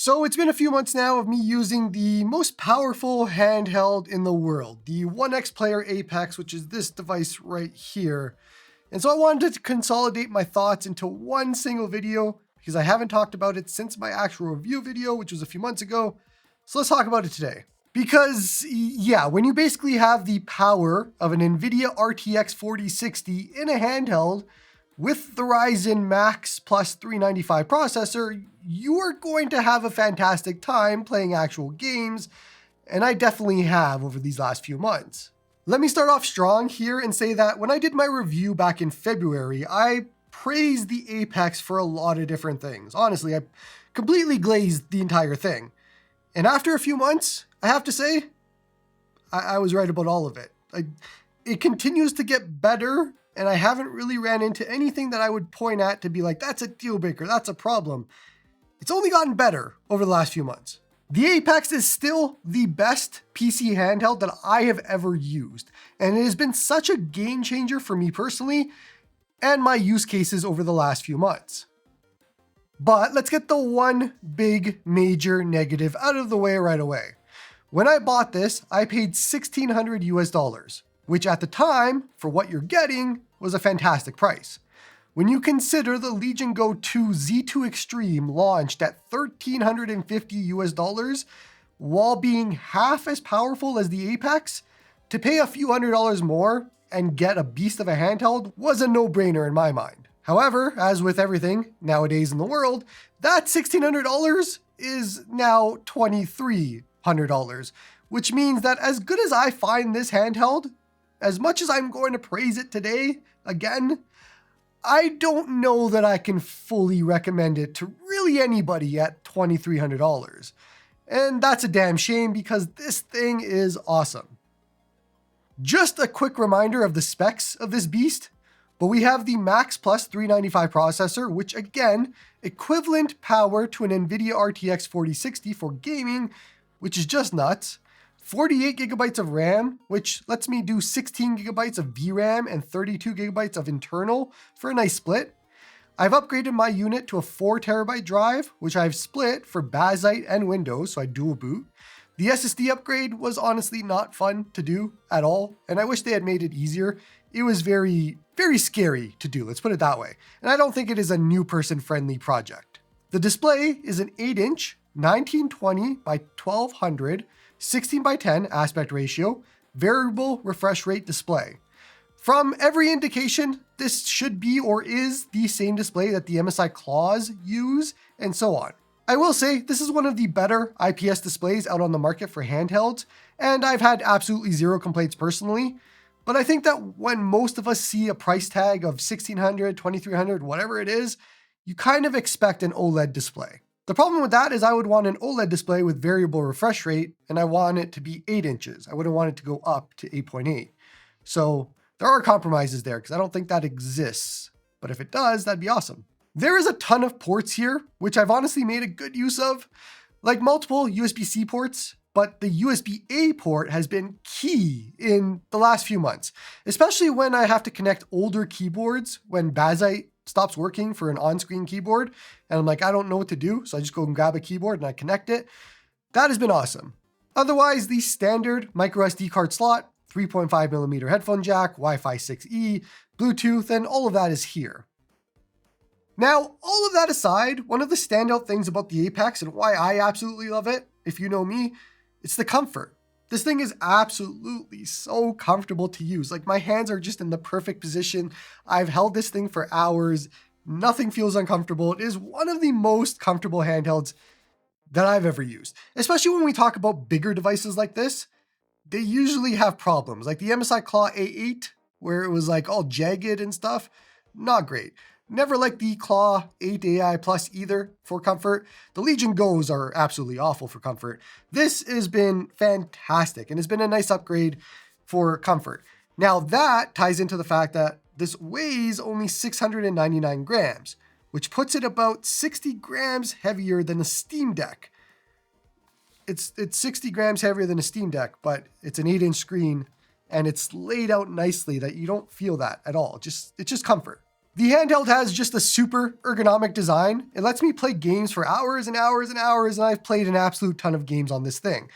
So it's been a few months now of me using the most powerful handheld in the world, the 1X Player Apex, which is this device right here. And so I wanted to consolidate my thoughts into one single video because I haven't talked about it since my actual review video, which was a few months ago. So let's talk about it today. Because yeah, when you basically have the power of an NVIDIA RTX 4060 in a handheld with the Ryzen Max plus 395 processor, you are going to have a fantastic time playing actual games, and I definitely have over these last few months. Let me start off strong here and say that when I did my review back in February, I praised the Apex for a lot of different things. Honestly, I completely glazed the entire thing. And after a few months, I have to say, I was right about all of it. It continues to get better, and I haven't really ran into anything that I would point at to be like, that's a deal breaker, that's a problem. It's only gotten better over the last few months. The Apex is still the best PC handheld that I have ever used, and it has been such a game changer for me personally and my use cases over the last few months. But let's get the one big major negative out of the way right away. When I bought this, I paid $1,600 US, which at the time, for what you're getting, was a fantastic price. When you consider the Legion Go 2 Z2 Extreme launched at $1,350 US, while being half as powerful as the Apex, to pay a few $100s more and get a beast of a handheld was a no-brainer in my mind. However, as with everything nowadays in the world, that $1,600 is now $2,300, which means that as good as I find this handheld, as much as I'm going to praise it today, again, I don't know that I can fully recommend it to really anybody at $2,300. And that's a damn shame because this thing is awesome. Just a quick reminder of the specs of this beast, but we have the Max Plus 395 processor, which again, equivalent power to an NVIDIA RTX 4060 for gaming, which is just nuts. 48 gigabytes of RAM, which lets me do 16 gigabytes of VRAM and 32 gigabytes of internal for a nice split. I've upgraded my unit to a 4 terabyte drive, which I've split for Bazzite and Windows, so I dual boot. The SSD upgrade was honestly not fun to do at all, and I wish they had made it easier. It was very, very scary to do, let's put it that way. And I don't think it is a new person friendly project. The display is an 8-inch 1920 by 1200 16 by 10 aspect ratio, variable refresh rate display. From every indication, this should be or is the same display that the MSI Claws use, and so on. I will say this is one of the better IPS displays out on the market for handhelds, and I've had absolutely zero complaints personally, but I think that when most of us see a price tag of $1,600, $2,300, whatever it is, you kind of expect an OLED display. The problem with that is I would want an OLED display with variable refresh rate, and I want it to be 8 inches. I wouldn't want it to go up to 8.8. So there are compromises there because I don't think that exists. But if it does, that'd be awesome. There is a ton of ports here, which I've honestly made a good use of, like multiple USB-C ports, but the USB-A port has been key in the last few months, especially when I have to connect older keyboards when Bazzite stops working for an on-screen keyboard. And I'm like, I don't know what to do. So I just go and grab a keyboard and I connect it. That has been awesome. Otherwise, the standard micro SD card slot, 3.5 millimeter headphone jack, Wi-Fi 6E, Bluetooth, and all of that is here. Now, all of that aside, one of the standout things about the Apex and why I absolutely love it, if you know me, it's the comfort. This thing is absolutely so comfortable to use. Like my hands are just in the perfect position. I've held this thing for hours. Nothing feels uncomfortable. It is one of the most comfortable handhelds that I've ever used. Especially when we talk about bigger devices like this, they usually have problems. Like the MSI Claw A8, where it was like all jagged and stuff, not great. Never liked the Claw 8 AI Plus either for comfort. The Legion Go's are absolutely awful for comfort. This has been fantastic and has been a nice upgrade for comfort. Now that ties into the fact that this weighs only 699 grams, which puts it about 60 grams heavier than a Steam Deck. It's 60 grams heavier than a Steam Deck, but it's an 8-inch screen and it's laid out nicely that you don't feel that at all. It's just comfort. The handheld has just a super ergonomic design. It lets me play games for hours and hours and hours, and I've played an absolute ton of games on this thing.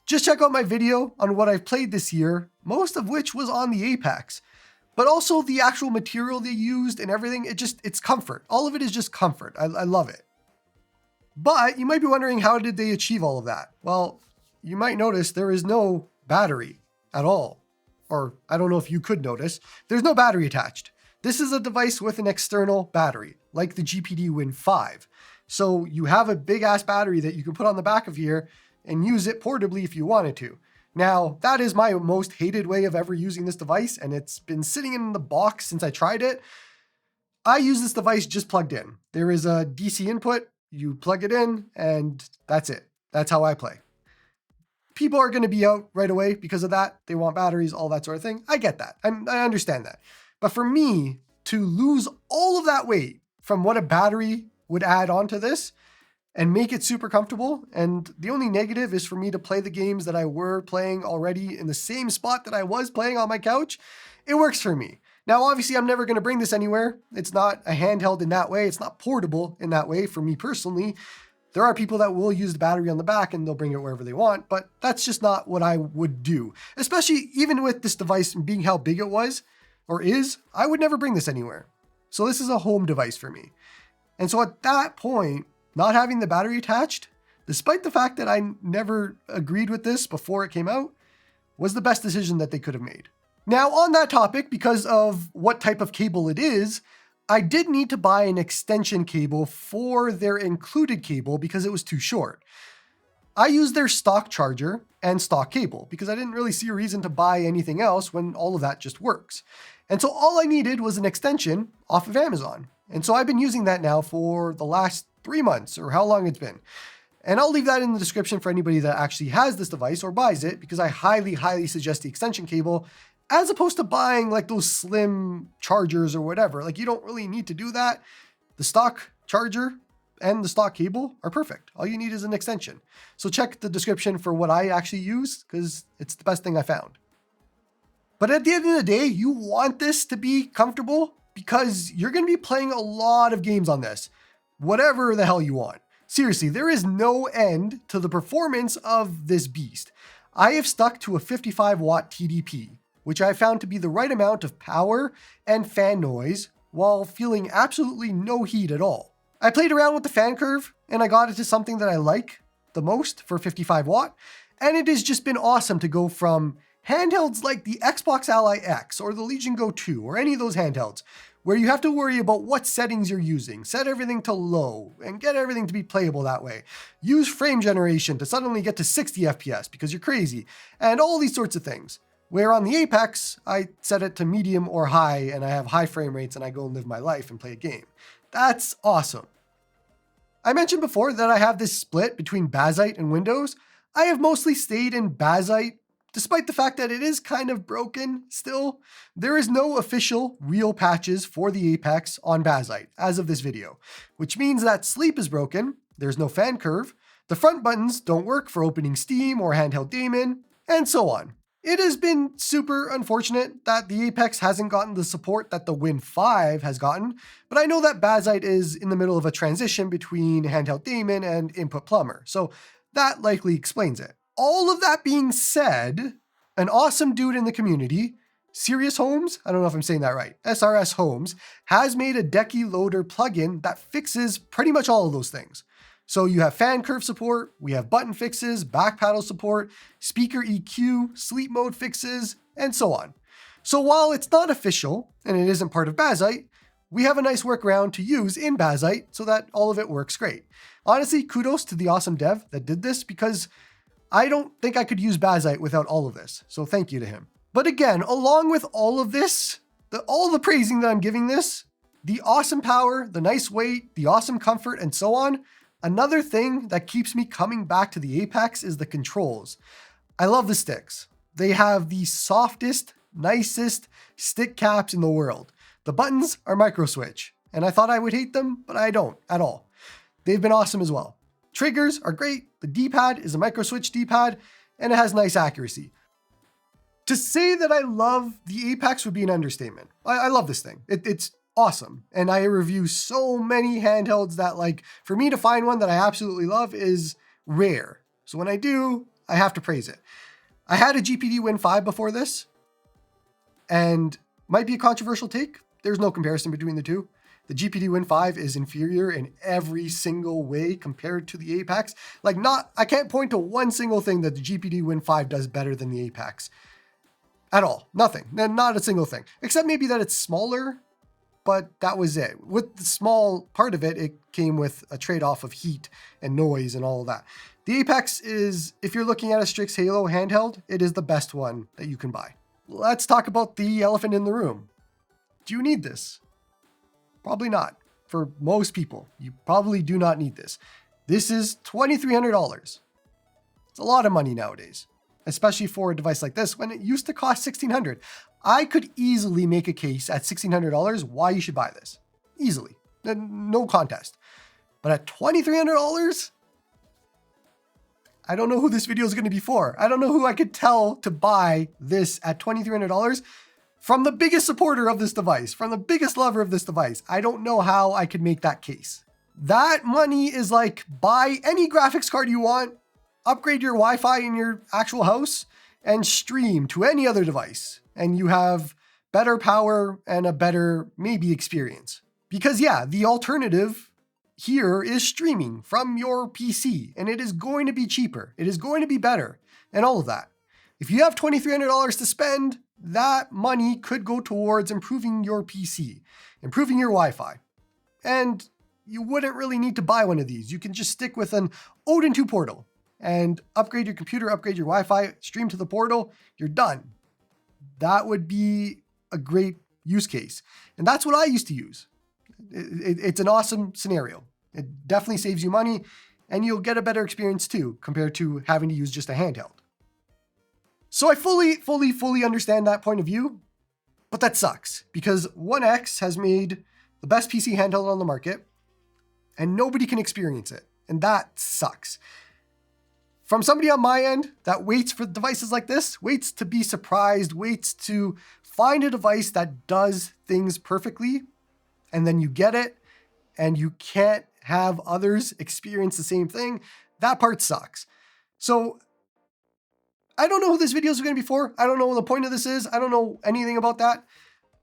Just check out my video on what I've played this year, most of which was on the Apex. But also the actual material they used and everything, it's comfort. All of it is just comfort. I love it. But you might be wondering, how did they achieve all of that? Well, you might notice there is no battery at all. Or I don't know if you could notice, there's no battery attached. This is a device with an external battery, like the GPD Win 5. So you have a big ass battery that you can put on the back of here and use it portably if you wanted to. Now, that is my most hated way of ever using this device, and it's been sitting in the box since I tried it. I use this device just plugged in. There is a DC input, you plug it in, and that's it. That's how I play. People are going to be out right away because of that. They want batteries, all that sort of thing. I get that. I understand that. But for me to lose all of that weight from what a battery would add onto this and make it super comfortable, and the only negative is for me to play the games that I were playing already in the same spot that I was playing on my couch, it works for me. Now, obviously, I'm never going to bring this anywhere. It's not a handheld in that way. It's not portable in that way for me personally. There are people that will use the battery on the back and they'll bring it wherever they want, but that's just not what I would do. Especially even with this device being how big it was or is, I would never bring this anywhere. So this is a home device for me. And so at that point, not having the battery attached, despite the fact that I never agreed with this before it came out, was the best decision that they could have made. Now on that topic, because of what type of cable it is, I did need to buy an extension cable for their included cable because it was too short. I used their stock charger and stock cable because I didn't really see a reason to buy anything else when all of that just works. And so all I needed was an extension off of Amazon. And so I've been using that now for the last 3 months or how long it's been. And I'll leave that in the description for anybody that actually has this device or buys it, because I highly, highly suggest the extension cable as opposed to buying like those slim chargers or whatever. Like, you don't really need to do that. The stock charger and the stock cable are perfect. All you need is an extension. So check the description for what I actually use, because it's the best thing I found. But at the end of the day, you want this to be comfortable because you're going to be playing a lot of games on this, whatever the hell you want. Seriously, there is no end to the performance of this beast. I have stuck to a 55 watt TDP, which I found to be the right amount of power and fan noise while feeling absolutely no heat at all. I played around with the fan curve and I got it to something that I like the most for 55 watt. And it has just been awesome to go from handhelds like the Xbox Ally X or the Legion Go 2 or any of those handhelds where you have to worry about what settings you're using, set everything to low and get everything to be playable that way. Use frame generation to suddenly get to 60 FPS because you're crazy, and all these sorts of things. Where on the Apex, I set it to medium or high and I have high frame rates and I go and live my life and play a game. That's awesome. I mentioned before that I have this split between Bazzite and Windows. I have mostly stayed in Bazzite, despite the fact that it is kind of broken still. There is no official real patches for the Apex on Bazzite as of this video, which means that sleep is broken, there's no fan curve, the front buttons don't work for opening Steam or handheld daemon, and so on. It has been super unfortunate that the Apex hasn't gotten the support that the Win 5 has gotten, but I know that Bazzite is in the middle of a transition between handheld daemon and input plumber, so that likely explains it. All of that being said, an awesome dude in the community, Serious Homes, I don't know if I'm saying that right, SRS Homes, has made a Decky Loader plugin that fixes pretty much all of those things. So you have fan curve support, we have button fixes, back paddle support, speaker EQ, sleep mode fixes, and so on. So while it's not official, and it isn't part of Bazzite, we have a nice workaround to use in Bazzite so that all of it works great. Honestly, kudos to the awesome dev that did this, because I don't think I could use Bazzite without all of this, so thank you to him. But again, along with all of this, all the praising that I'm giving this, the awesome power, the nice weight, the awesome comfort, and so on, another thing that keeps me coming back to the Apex is the controls. I love the sticks. They have the softest, nicest stick caps in the world. The buttons are micro switch, and I thought I would hate them, but I don't at all. They've been awesome as well. Triggers are great. The D-pad is a micro switch D-pad, and it has nice accuracy. To say that I love the Apex would be an understatement. I love this thing. It's awesome. And I review so many handhelds that, like, for me to find one that I absolutely love is rare. So when I do, I have to praise it. I had a GPD Win 5 before this, and might be a controversial take. There's no comparison between the two. The GPD Win 5 is inferior in every single way compared to the Apex. Like, I can't point to one single thing that the GPD Win 5 does better than the Apex. At all. Nothing. Not a single thing. Except maybe that it's smaller, but that was it. With the small part of it, it came with a trade-off of heat and noise and all of that. The Apex is, if you're looking at a Strix Halo handheld, it is the best one that you can buy. Let's talk about the elephant in the room. Do you need this? Probably not. For most people, you probably do not need this. This is $2,300. It's a lot of money nowadays, especially for a device like this when it used to cost $1,600. I could easily make a case at $1,600 why you should buy this. Easily. No contest. But at $2,300? I don't know who this video is going to be for. I don't know who I could tell to buy this at $2,300 from the biggest supporter of this device, from the biggest lover of this device. I don't know how I could make that case. That money is like, buy any graphics card you want, upgrade your Wi-Fi in your actual house, and stream to any other device. And you have better power and a better, maybe, experience. Because yeah, the alternative here is streaming from your PC, and it is going to be cheaper. It is going to be better, and all of that. If you have $2,300 to spend, that money could go towards improving your PC, improving your Wi-Fi. And you wouldn't really need to buy one of these. You can just stick with an Odin 2 portal and upgrade your computer, upgrade your Wi-Fi, stream to the portal, you're done. That would be a great use case. And that's what I used to use. It's an awesome scenario. It definitely saves you money, and you'll get a better experience too, compared to having to use just a handheld. So I fully understand that point of view, but that sucks because One X has made the best PC handheld on the market, and nobody can experience it, and that sucks. From somebody on my end that waits for devices like this, waits to be surprised, waits to find a device that does things perfectly, and then you get it, and you can't have others experience the same thing, that part sucks. So I don't know who this video is going to be for. I don't know what the point of this is. I don't know anything about that.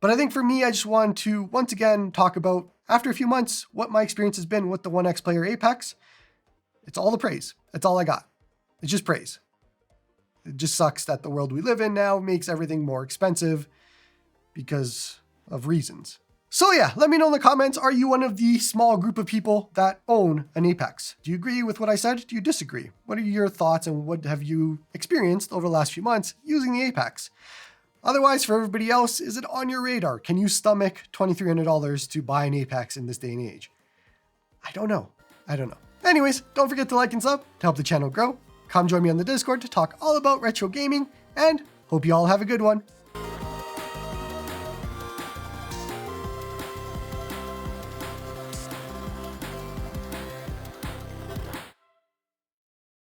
But I think for me, I just want to once again talk about, after a few months, what my experience has been with the One X Player Apex. It's all the praise. That's all I got. It's just praise. It just sucks that the world we live in now makes everything more expensive because of reasons. So yeah, let me know in the comments, are you one of the small group of people that own an Apex? Do you agree with what I said? Do you disagree? What are your thoughts and what have you experienced over the last few months using the Apex? Otherwise, for everybody else, is it on your radar? Can you stomach $2,300 to buy an Apex in this day and age? I don't know. Anyways, don't forget to like and sub to help the channel grow. Come join me on the Discord to talk all about retro gaming, and hope you all have a good one.